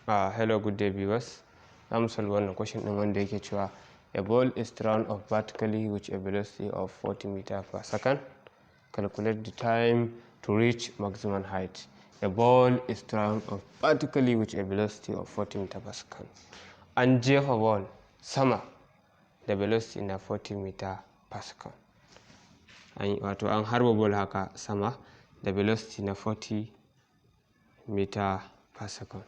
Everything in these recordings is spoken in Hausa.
Hello, good day viewers. I'm solve one question din wanda yake cewa a ball is thrown off vertically with a velocity of 40 meters per second. Calculate the time to reach maximum height. A ball is thrown off vertically with a velocity of 40 meters per second. An jefa ball sama da velocity na 40 meters per second. Wato an harba ball haka sama da velocity na 40 meters per second.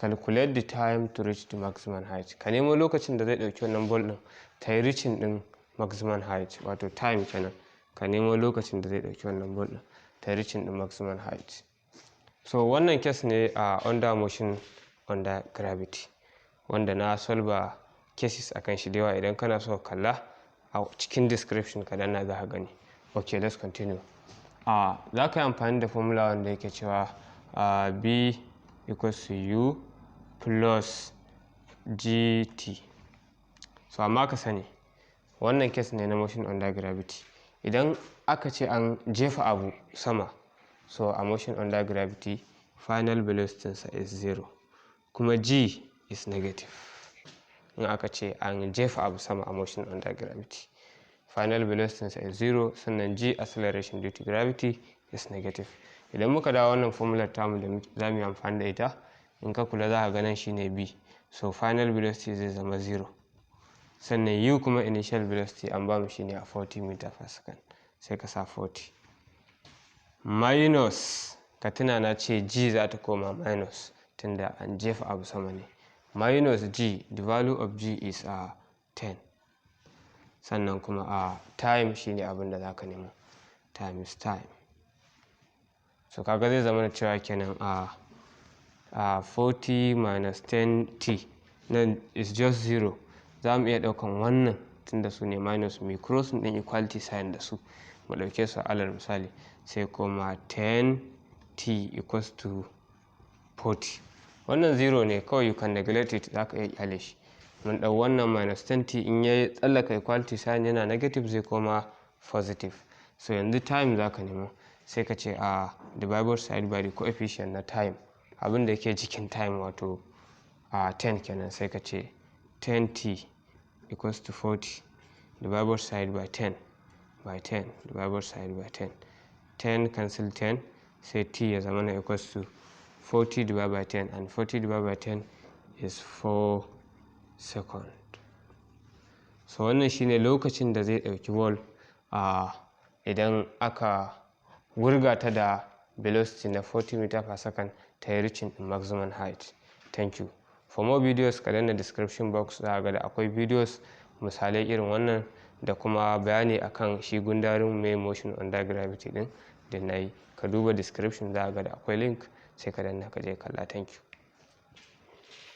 Calculate the time to reach the maximum height. Ka nemo lokacin da zai dauki wannan ball din ta yi reaching din maximum height, wato time kenan. Ka nemo lokacin da zai dauki wannan ball din ta yi reaching din maximum height. So wannan case ne under motion under gravity, wanda na solve cases akan shi da yawa. Idan kana so ka kalla a cikin description ka danna za ka gani. Okay, let's continue. Za ka yi amfani da formula wanda yake cewa B equals to U plus GT. So amma ka sani wannan case ne na motion under gravity. Idan aka ce an jefa abu sama, so a motion under gravity final velocity is 0 kuma G is negative. In aka ce an jefa abu sama a motion under gravity, final velocity is 0, sannan G acceleration due to gravity is negative. Idan muka dawo wannan formula tamu da za mu yi amfani da ita, in ka kula za ka ga nan shine B, so final velocity zai zama 0, sannan U kuma initial velocity an ba mu shine a 40 meters per second, sai ka sa 40 minus, ka tuna na ce G za ta koma minus tunda an jefa abu sama ne, minus G, the value of G is 10, sannan kuma time shine abin da za ka nemo, time is time. So kaga zai zama da cewa kenan 40 minus 10t nan is just 0. Za mu iya ɗaukan wannan tunda su ne minus, mai crossing ɗin equality sign da su, mu ɗauke su alal misali, sai kuma 10t equals to 40. Wannan 0 ne kawai, you can neglect it, za ka iya kyale shi. Mun ɗau wannan minus 10t, in ya tsallaka equality sign yana negative zai koma positive. So yanzu time za ka nemo, sai ka ce divide side by the coefficient na time, abin da yake jikin time, wato 10 kenan, sai ka ce 10t equals to 40 divide side by 10 by 10 divide side by 10, 10 cancel 10, sai t ya zama na equals to 40 divided by 10, and 40 divided by 10 is 4 seconds. So wannan shine lokacin da zai dauki ball idan aka wurga ta da velocity na 40 meters per second ta yi reaching maximum height. Thank you. For more videos ka danna description box, za ga da akwai videos misalai irin wannan da kuma bayani akan shi gundarin mai motion under gravity din da na yi. Ka duba description, za ga da akwai link, sai ka danna ka je kalla. Thank you.